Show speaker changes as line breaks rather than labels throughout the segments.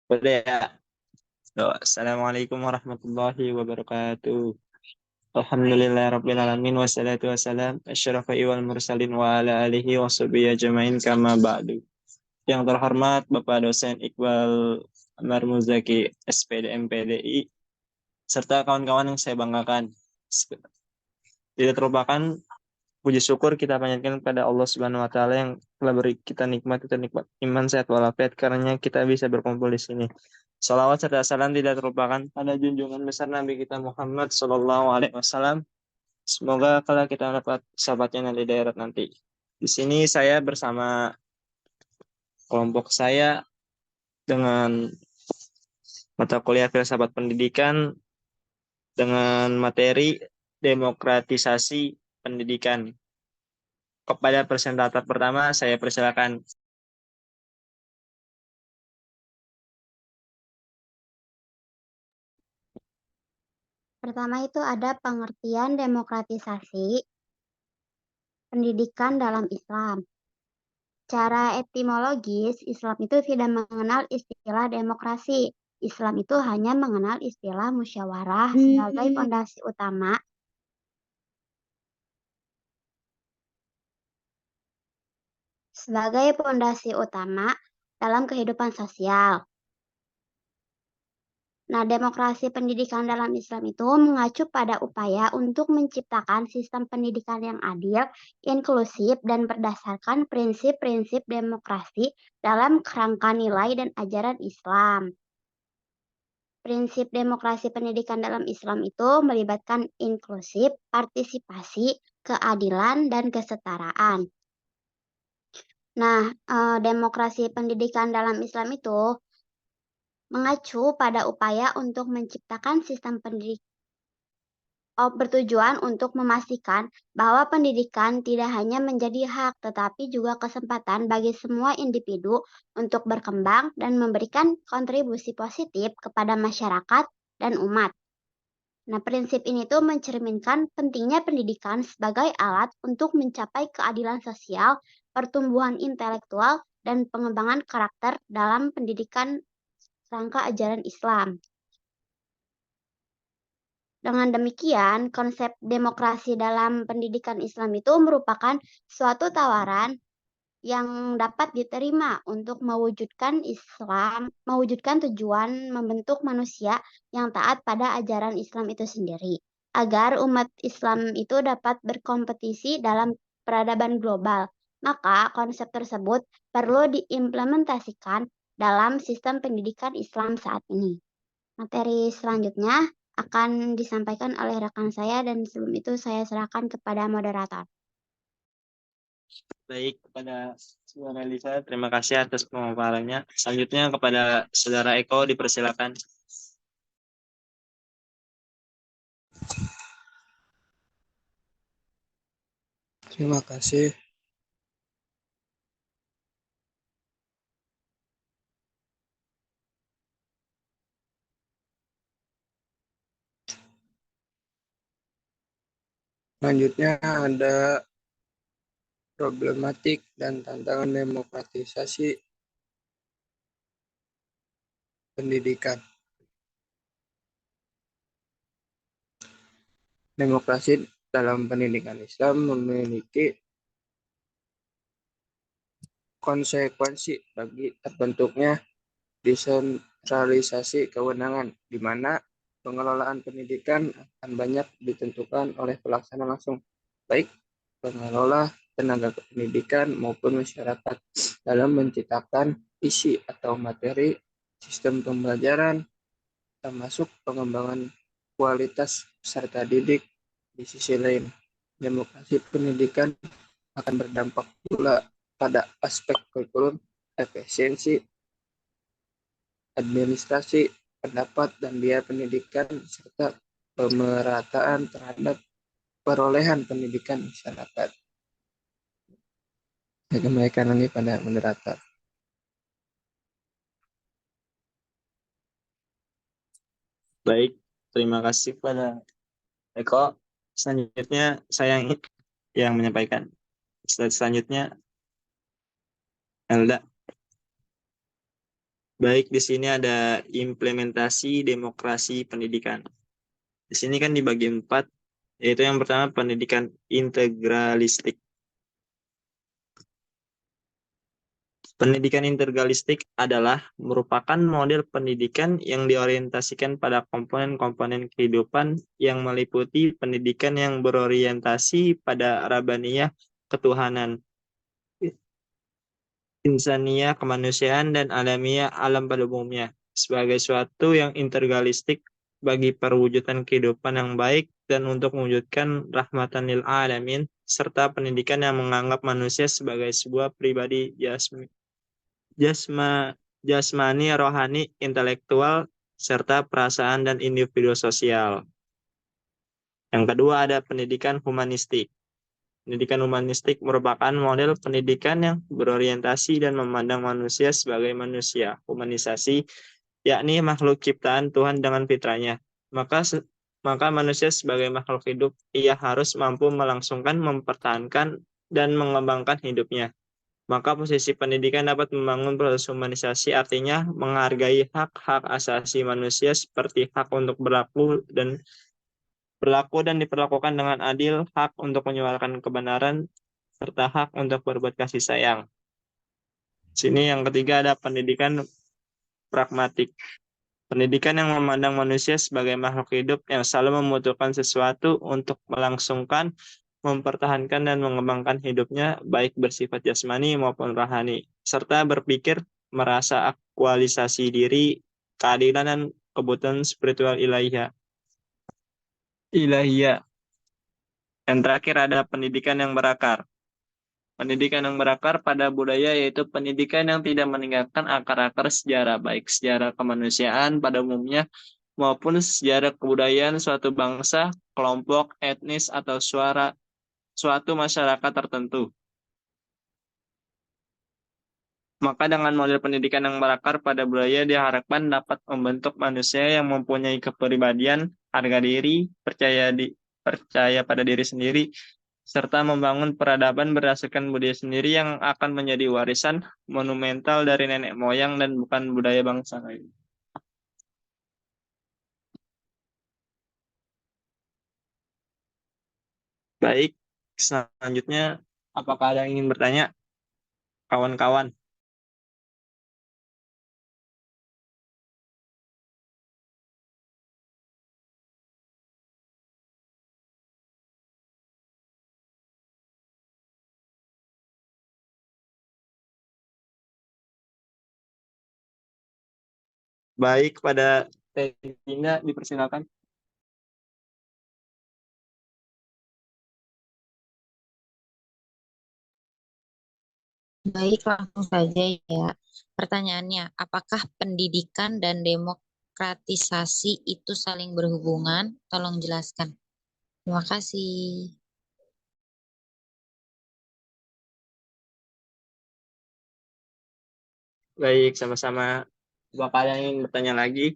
Udah ya. Assalamualaikum warahmatullahi wabarakatuh. Alhamdulillahirrabbilalamin. Wassalatu wassalam asyrafai wal mursalin wa ala alihi wa sahbihi ajmain kama ba'du. Yang terhormat Bapak dosen Iqbal Amar Muzaki SPD MPDI serta kawan-kawan yang saya banggakan. Tidak terlupakan puji syukur kita panjatkan kepada Allah Subhanahu wa taala yang telah beri kita nikmat iman sehat walafiat karenanya kita bisa berkumpul di sini. Salawat serta salam tidak terlupakan pada junjungan besar Nabi kita Muhammad Sallallahu Alaihi Wasallam. Semoga kalau kita dapat sahabatnya nanti di akhirat nanti. Di sini saya bersama kelompok saya dengan mata kuliah filsafat pendidikan dengan materi demokratisasi pendidikan. Kepada presentator pertama saya persilakan.
Pertama itu ada pengertian demokratisasi pendidikan dalam Islam. Secara etimologis, Islam itu tidak mengenal istilah demokrasi. Islam itu hanya mengenal istilah musyawarah sebagai fondasi utama dalam kehidupan sosial. Nah, demokrasi pendidikan dalam Islam itu mengacu pada upaya untuk menciptakan sistem pendidikan yang adil, inklusif, dan berdasarkan prinsip-prinsip demokrasi dalam kerangka nilai dan ajaran Islam. Prinsip demokrasi pendidikan dalam Islam itu melibatkan inklusif, partisipasi, keadilan, dan kesetaraan. Nah, demokrasi pendidikan dalam Islam itu mengacu pada upaya untuk menciptakan sistem pendidikan bertujuan untuk memastikan bahwa pendidikan tidak hanya menjadi hak tetapi juga kesempatan bagi semua individu untuk berkembang dan memberikan kontribusi positif kepada masyarakat dan umat. Nah, prinsip ini tuh mencerminkan pentingnya pendidikan sebagai alat untuk mencapai keadilan sosial, pertumbuhan intelektual, dan pengembangan karakter dalam pendidikan rangka ajaran Islam. Dengan demikian, konsep demokrasi dalam pendidikan Islam itu merupakan suatu tawaran yang dapat diterima untuk mewujudkan tujuan membentuk manusia yang taat pada ajaran Islam itu sendiri, agar umat Islam itu dapat berkompetisi dalam peradaban global. Maka konsep tersebut perlu diimplementasikan dalam sistem pendidikan Islam saat ini. Materi selanjutnya akan disampaikan oleh rekan saya dan sebelum itu saya serahkan kepada moderator.
Baik, kepada saudara Lisa, terima kasih atas pemaparannya. Selanjutnya kepada saudara Eko, dipersilakan.
Terima kasih. Selanjutnya ada problematik dan tantangan demokratisasi pendidikan. Demokrasi dalam pendidikan Islam memiliki konsekuensi bagi terbentuknya desentralisasi kewenangan, di mana pengelolaan pendidikan akan banyak ditentukan oleh pelaksana langsung, baik pengelola, tenaga pendidikan, maupun masyarakat dalam menciptakan isi atau materi sistem pembelajaran, termasuk pengembangan kualitas peserta didik. Di sisi lain, demokrasi pendidikan akan berdampak pula pada aspek kurikulum, efisiensi, administrasi, pendapat, dan biaya pendidikan, serta pemerataan terhadap perolehan pendidikan masyarakat. Saya kembalikan lagi pada moderator.
Baik, terima kasih pada Eko. Selanjutnya saya yang menyampaikan. Selanjutnya Elda. Baik, di sini ada implementasi demokrasi pendidikan. Di sini kan dibagi 4, yaitu yang pertama pendidikan integralistik. Pendidikan integralistik adalah merupakan model pendidikan yang diorientasikan pada komponen-komponen kehidupan yang meliputi pendidikan yang berorientasi pada Rabbaniyah, ketuhanan, insaniah, kemanusiaan, dan alamiah, alam pada umumnya, sebagai suatu yang integralistik bagi perwujudan kehidupan yang baik dan untuk mewujudkan rahmatan lil alamin, serta pendidikan yang menganggap manusia sebagai sebuah pribadi jasmani, rohani, intelektual, serta perasaan dan individu sosial. Yang kedua ada pendidikan humanistik. Pendidikan humanistik merupakan model pendidikan yang berorientasi dan memandang manusia sebagai manusia. Humanisasi, yakni makhluk ciptaan Tuhan dengan fitrahnya. Maka manusia sebagai makhluk hidup, ia harus mampu melangsungkan, mempertahankan, dan mengembangkan hidupnya. Maka posisi pendidikan dapat membangun proses humanisasi, artinya menghargai hak-hak asasi manusia seperti hak untuk berlaku dan diperlakukan dengan adil, hak untuk menyuarakan kebenaran, serta hak untuk berbuat kasih sayang. Sini yang ketiga ada pendidikan pragmatik. Pendidikan yang memandang manusia sebagai makhluk hidup yang selalu membutuhkan sesuatu untuk melangsungkan, mempertahankan, dan mengembangkan hidupnya, baik bersifat jasmani maupun rohani, serta berpikir, merasa aktualisasi diri, keadilan, dan kebutuhan spiritual ilahiyah. Yang terakhir ada pendidikan yang berakar. Pendidikan yang berakar pada budaya yaitu pendidikan yang tidak meninggalkan akar-akar sejarah, baik sejarah kemanusiaan pada umumnya maupun sejarah kebudayaan suatu bangsa, kelompok, etnis, atau suatu masyarakat tertentu. Maka dengan model pendidikan yang berakar pada budaya diharapkan dapat membentuk manusia yang mempunyai kepribadian, harga diri, percaya pada diri sendiri, serta membangun peradaban berdasarkan budaya sendiri yang akan menjadi warisan monumental dari nenek moyang dan bukan budaya bangsa lain. Baik, selanjutnya apakah ada yang ingin bertanya, kawan-kawan? Baik, pada Tina dipersilakan.
Baik, langsung saja ya. Pertanyaannya, apakah pendidikan dan demokratisasi itu saling berhubungan? Tolong jelaskan. Terima kasih.
Baik, sama-sama. Apakah ada yang ingin bertanya lagi?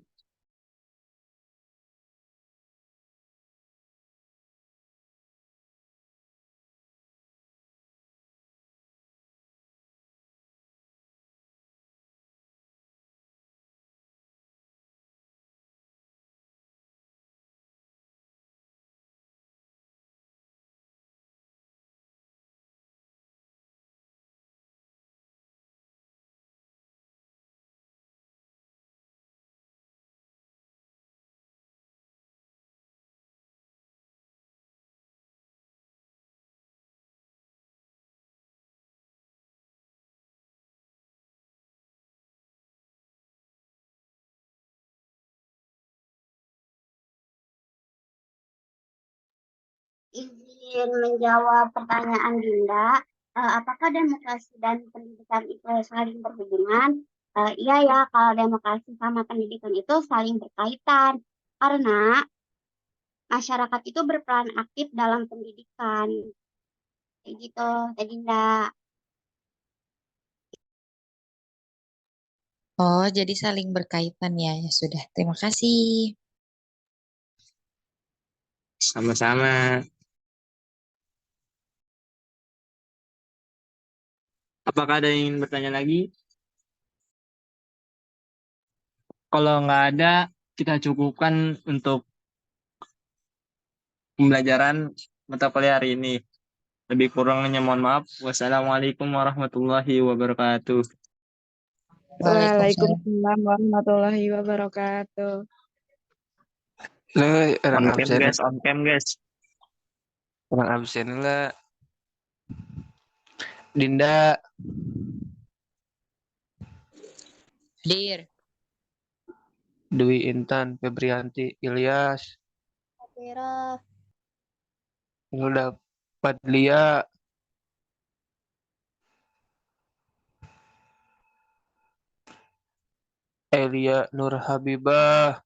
Izin menjawab pertanyaan Dinda, apakah demokrasi dan pendidikan itu saling berhubungan? Iya ya, kalau demokrasi sama pendidikan itu saling berkaitan. Karena masyarakat itu berperan aktif dalam pendidikan. Kayak gitu, Teh Dinda.
Oh, jadi saling berkaitan ya. Ya sudah, terima kasih.
Sama-sama. Apakah ada yang ingin bertanya lagi? Kalau nggak ada, kita cukupkan untuk pembelajaran mata kuliah hari ini. Lebih kurangnya mohon maaf. Wassalamualaikum warahmatullahi wabarakatuh.
Waalaikumsalam.
Waalaikumsalam warahmatullahi wabarakatuh.
Orang
On cam
absen,
guys, on cam guys.
orang absen lah. Dinda,
Hadir.
Dwi Intan, Febrianti, Ilyas,
Hadirah.
Hilda Padlia, Elia Nur Habibah,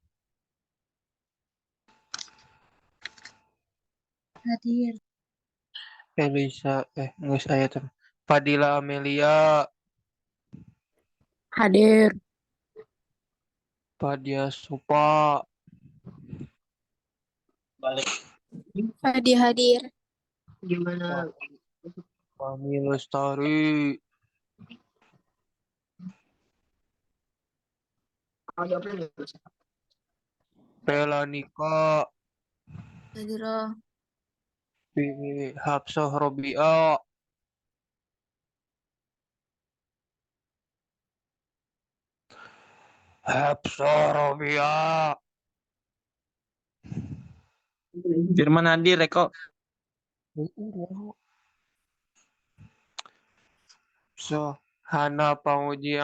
Hadir.
Elisa, nggak saya tuh. Fadila Amelia,
Hadir.
Fadia Supa,
Hadir.
Fahmi Lestari, Bella Nika,
Hadirah.
Hafsah Robia, Hafsah Robia,
Firman hadir, Eko.
So, Hana Panguji